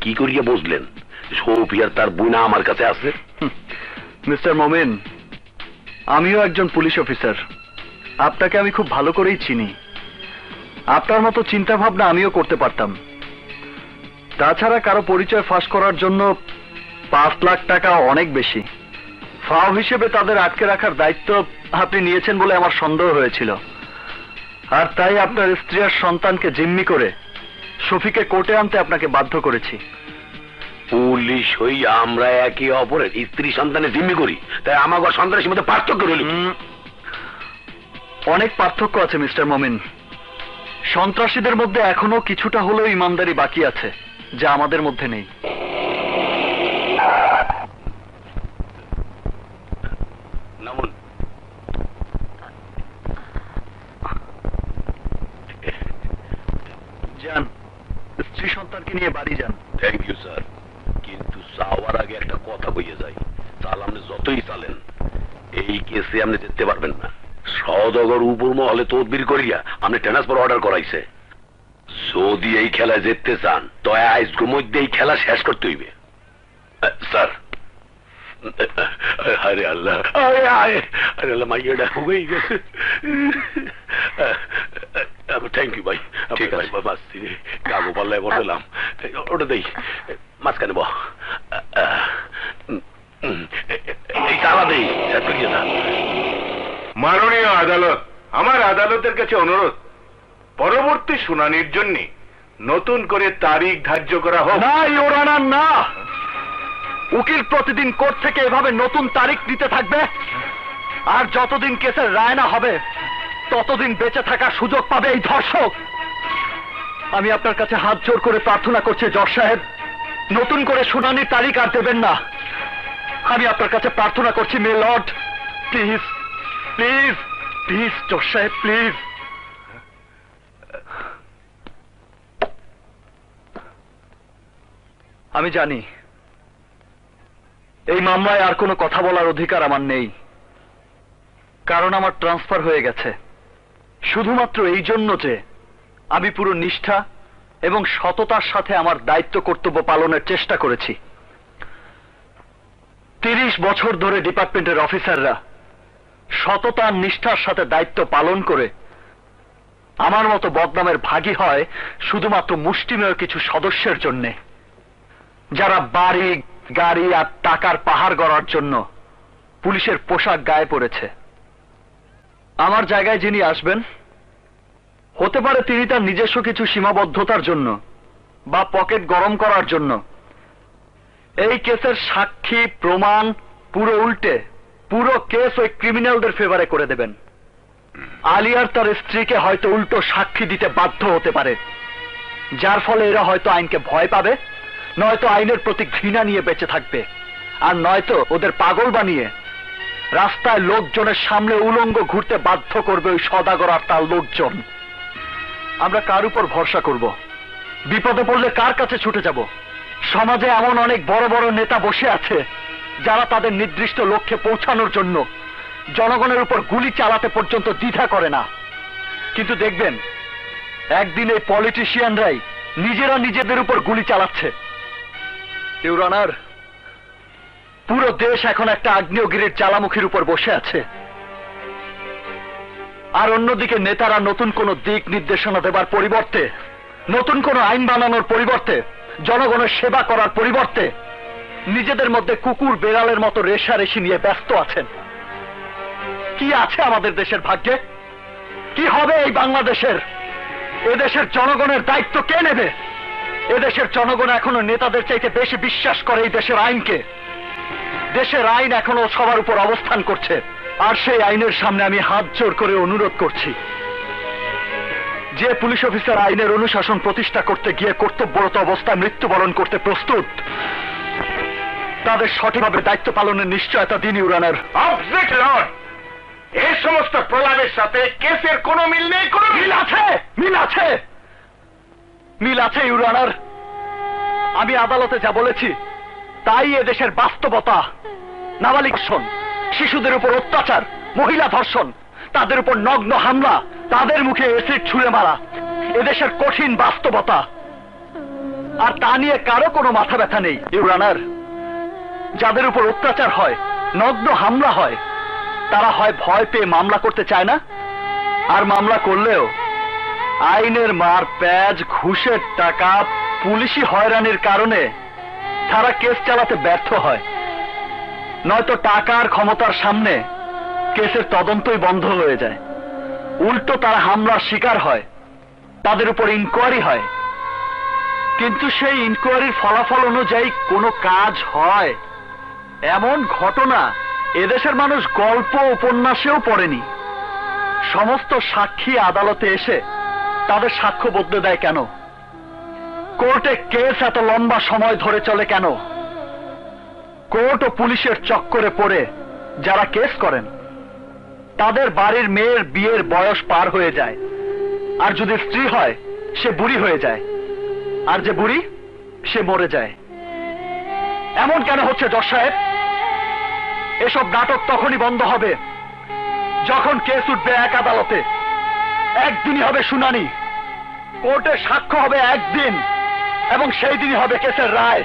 কি করিয়া বুঝলেন সোফিয়ার তার বুনা আমার কাছে আছে? মিস্টার মোমেন, আমিও একজন পুলিশ অফিসার। আপনাকে আমি খুব ভালো করেই চিনি। আপনার মতো চিন্তা ভাবনা আমিও করতে পারতাম। তাছাড়া কারো পরিচয় ফাঁস করার জন্য 5 লাখ টাকা অনেক বেশি। ফাও হিসেবে তাদের আটকে রাখার দায়িত্ব আপনি নিয়েছেন বলে আমার সন্দেহ হয়েছিল, আর তাই আপনার স্ত্রী আর সন্তানকে জিম্মি করে শফিকে কোর্টে আনতে আপনাকে বাধ্য করেছি। পুলিশ হইয়া আমরা একে অপরের স্ত্রী সন্তানে জিম্মি করি, তাই আমাকে সন্ত্রাসীর মধ্যে পার্থক্য রইল? অনেক পার্থক্য আছে মিস্টার মোমিন। সন্ত্রাসীদের মধ্যে এখনো কিছুটা হলেও ইমানদারি বাকি আছে, যা আমাদের মধ্যে নেই। যান, স্ত্রী সন্তানকে নিয়ে বাড়ি যান। থ্যাংক ইউ স্যার, কিন্তু যাওয়ার আগে একটা কথা বইয়ে যাই। চাল আপনি যতই চালেন এই কেসে আপনি যেতে পারবেন না। সদগর উপর মহলে তদবির করিয়া আপনি ট্রান্সফার অর্ডার করাইছে। যদি এই খেলায় জিততে চান তো আজকের মধ্যে এই খেলা শেষ করতে হইবে। স্যার, আরে আল্লাহ, আরে আল্লাহ, মাইয়াটা হয়েই গেছে। থ্যাংক ইউ ভাই। ঠিক আছে, কাগো পাল্লায় বসালাম, ওটা দেই মাঝখানে বহ। এই তালা দেই, শেষ করিয়ে না। মাননীয় আদালত, আমার আদালতের কাছে অনুরোধ, পরবর্তী শুনানির জন্য নতুন করে তারিখ ধার্য করা হোক। না ইওর অনার, না। উকিল প্রতিদিন কোর্ট থেকে এভাবে নতুন তারিখ দিতে থাকবে, আর যতদিন কেসের রায় না হবে ততদিন বেঁচে থাকার সুযোগ পাবে এই ধর্ষক। আমি আপনার কাছে হাত জোর করে প্রার্থনা করছি জজ সাহেব, নতুন করে শুনানির তারিখ আর দেবেন না। আমি আপনার কাছে প্রার্থনা করছি, মে লর্ড, প্লিজ প্লিজ প্লিজ জজ সাহেব, প্লিজ। আমি জানি এই মামলায় আর কোনো কথা বলার অধিকার আমার নেই, কারণ আমার ট্রান্সফার হয়ে গেছে। শুধুমাত্র এই জন্য যে আমি পুরো নিষ্ঠা এবং সততার সাথে আমার দায়িত্ব কর্তব্য পালনের চেষ্টা করেছি। 30 বছর ধরে ডিপার্টমেন্টের অফিসাররা সততা আর নিষ্ঠার সাথে দায়িত্ব পালন করে আমার মতো বদনামের ভাগী হয় শুধুমাত্র মুষ্টিমেয় কিছু সদস্যের জন্যে, যারা বাড়ি গাড়ি আর টাকার পাহাড় গড়ার জন্য পুলিশের পোশাক গায়ে পড়েছে। আমার জায়গায় যিনি আসবেন, হতে পারে তিনি তার নিজস্ব কিছু সীমাবদ্ধতার জন্য বা পকেট গরম করার জন্য এই কেসের সাক্ষী প্রমাণ পুরো উল্টে পুরো কেস ওই ক্রিমিনালদের ফেভারে করে দেবেন। আলিয়ার তার স্ত্রীকে হয়তো উল্টো সাক্ষী দিতে বাধ্য হতে পারে, যার ফলে এরা হয়তো আইনকে ভয় পাবে, নয়তো আইনের প্রতি ঘৃণা নিয়ে বেঁচে থাকবে, আর নয়তো ওদের পাগল বানিয়ে রাস্তায় লোকজনের সামনে উলঙ্গ ঘুরতে বাধ্য করবে ওই সদাগর আর তার লোকজন। আমরা কার উপর ভরসা করব? বিপদে পড়লে কার কাছে ছুটে যাব? সমাজে এমন অনেক বড় বড় নেতা বসে আছে যারা তাদের নির্দিষ্ট লক্ষ্যে পৌঁছানোর জন্য জনগণের উপর গুলি চালাতে পর্যন্ত দ্বিধা করে না। কিন্তু দেখবেন একদিন এই পলিটিশিয়ানরাই নিজেরা নিজেদের উপর গুলি চালাচ্ছে। ইওর অনার, পুরো দেশ এখন একটা আগ্নেয়গিরির জ্বালামুখীর উপর বসে আছে, আর অন্যদিকে নেতারা নতুন কোন দিক নির্দেশনা দেবার পরিবর্তে, নতুন কোন আইন বানানোর পরিবর্তে, জনগণের সেবা করার পরিবর্তে নিজেদের মধ্যে কুকুর বেড়ালের মতো রেষারেষি নিয়ে ব্যস্ত আছেন। কি আছে আমাদের দেশের ভাগ্যে? কি হবে এই বাংলাদেশের? এদেশের জনগণের দায়িত্ব কে নেবে? এদেশের জনগণ এখনো নেতাদের চাইতে বেশি বিশ্বাস করে এই দেশের আইনকে। দেশের আইন এখনো সবার উপর অবস্থান করছে, আর সেই আইনের সামনে আমি হাত জোর করে অনুরোধ করছি, যে পুলিশ অফিসার আইনের অনুশাসন প্রতিষ্ঠা করতে গিয়ে কর্তব্যরত অবস্থায় মৃত্যুবরণ করতে প্রস্তুত, তাদের সঠিকভাবে দায়িত্ব পালনের নিশ্চয়তা দিন ইওর অনার। অবজেক্ট লর্ড, এই সমস্ত প্রলাপের সাথে কেসের কোনো মিল নেই। কোনো মিল আছে, মিল আছে, মিল আছে ইওর অনার। আমি আদালতে যা বলেছি তাই এদেশের বাস্তবতা। নাবালিক ধর্ষণ, শিশুদের উপর অত্যাচার, মহিলা ধর্ষণ, তাদের উপর নগ্ন হামলা, তাদের মুখে এসিড ছুঁড়ে মারা এদেশের কঠিন বাস্তবতা। আর তা নিয়ে কারো কোনো মাথা ব্যথা নেই। ইউর অনার, যাদের উপর অত্যাচার হয়, নগ্ন হামলা হয়, তারা হয় ভয় পেয়ে মামলা করতে চায় না, আর মামলা করলেও আইনের মার প্যাচ, ঘুষের টাকা, পুলিশি হয়রানির কারণে তারা কেস চালাতে ব্যর্থ হয়। নয়তো টাকার ক্ষমতার সামনে কেসের তদন্তই বন্ধ হয়ে যায়। উল্টো তারা হামলার শিকার হয়, তাদের উপর ইনকোয়ারি হয়, কিন্তু সেই ইনকোয়ারির ফলাফল অনুযায়ী কোনো কাজ হয় এমন ঘটনা এদেশের মানুষ গল্প উপন্যাসেও পড়েনি। সমস্ত সাক্ষী আদালতে এসে তাদের সাক্ষ্য বদলে দেয় কেন? কোর্টে কেস এত লম্বা সময় ধরে চলে কেন? কোর্ট ও পুলিশের চক্করে পড়ে যারা কেস করেন তাদের বাড়ির মেয়ের বিয়ের বয়স পার হয়ে যায়, আর যদি স্ত্রী হয় সে বুড়ি হয়ে যায়, আর যে বুড়ি সে মরে যায়। এমন কেন হচ্ছে জজ সাহেব? এসব নাটক তখনই বন্ধ হবে যখন কেস উঠবে এক আদালতে, একদিনই হবে শুনানি, কোর্টে সাক্ষ্য হবে একদিন, এবং সেই দিনই হবে কেসের রায়,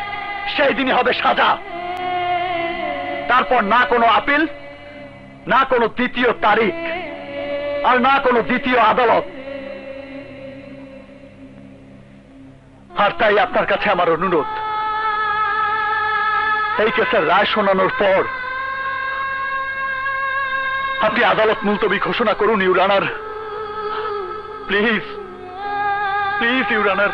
সেই দিনই হবে সাজা। তারপর না কোনো আপিল, না কোনো দ্বিতীয় তারিখ, আর না কোনো দ্বিতীয় আদালত। আর তাই আপনার কাছে আমার অনুরোধ, এই কেসের রায় শোনানোর পর আপনি আদালত মুলতবি ঘোষণা করুন your honour. Please please your honour.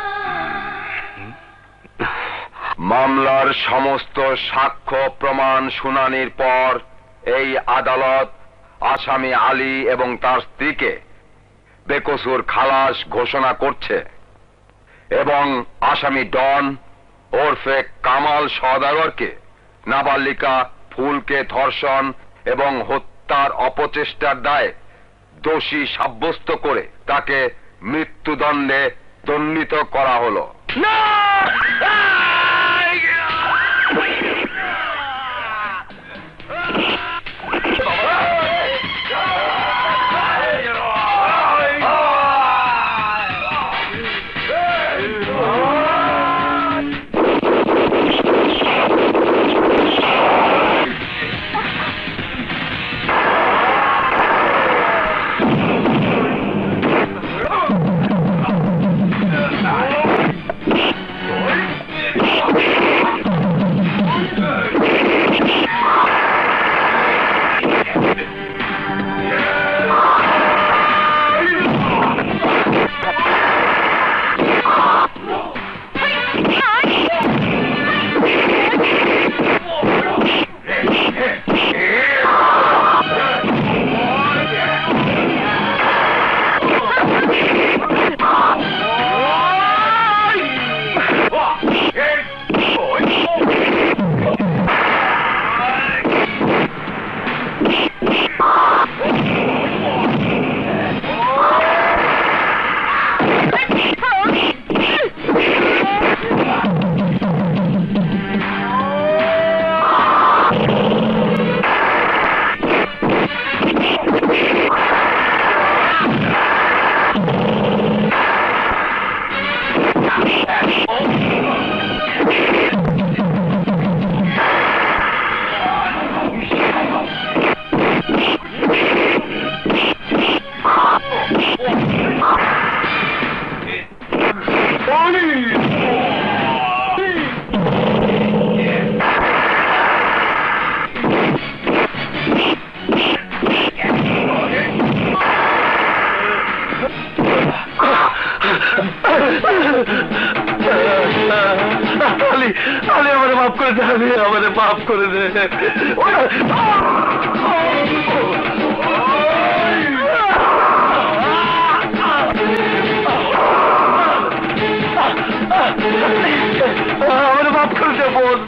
মামলার সমস্ত সাক্ষ্য প্রমাণ শুনানির পর এই আদালত আসামি আলী এবং তার স্ত্রীকে বেকসুর খালাস ঘোষণা করছে এবং আসামি ডন ওরফে কামাল সওদাগরকে নাবালিকা ফুলকে ধর্ষণ এবং হত্যার অপচেষ্টার দায়ে দোষী সাব্যস্ত করে তাকে মৃত্যুদণ্ডে দণ্ডিত করা হলো। আলী, আলী আমাদের মাফ করে দে, আলী আমাদের মাফ করে দে। আমাদের মাফ করে দে বোন।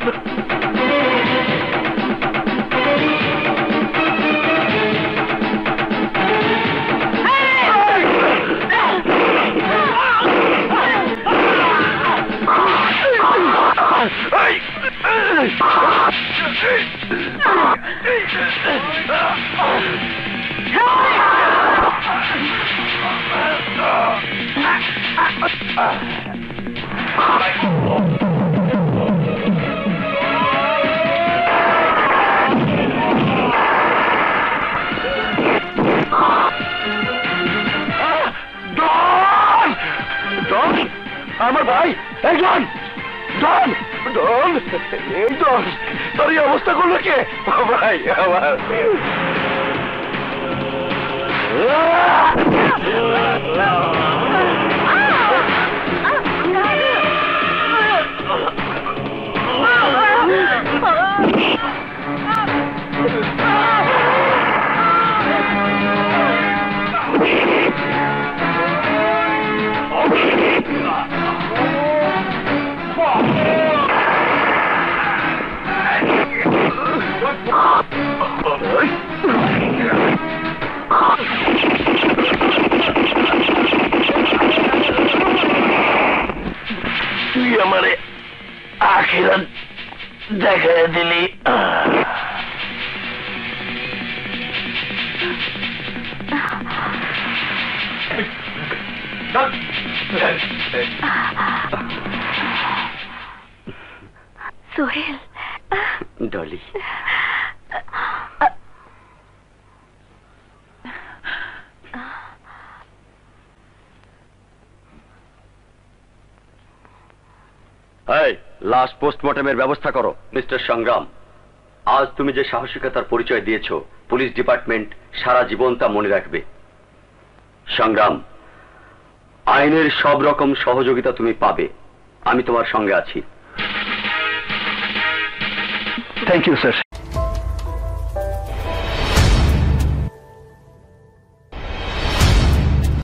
আমার ভাই এই জন জন ডন এই জন তোর এই অবস্থা করলো কে ভাই আমার তুই আমারে আখিরাত দেখা দিলি সোহেল ডলি লাস্ট পোস্টমর্টমের ব্যবস্থা করো। মিস্টার সংগ্রাম, আজ তুমি যে সাহসিকতার পরিচয় দিয়েছ পুলিশ ডিপার্টমেন্ট সারা জীবন তা মনে রাখবে। সংগ্রাম, আইনের সব রকম সহযোগিতা তুমি পাবে, আমি তোমার সঙ্গে আছি। Thank you sir.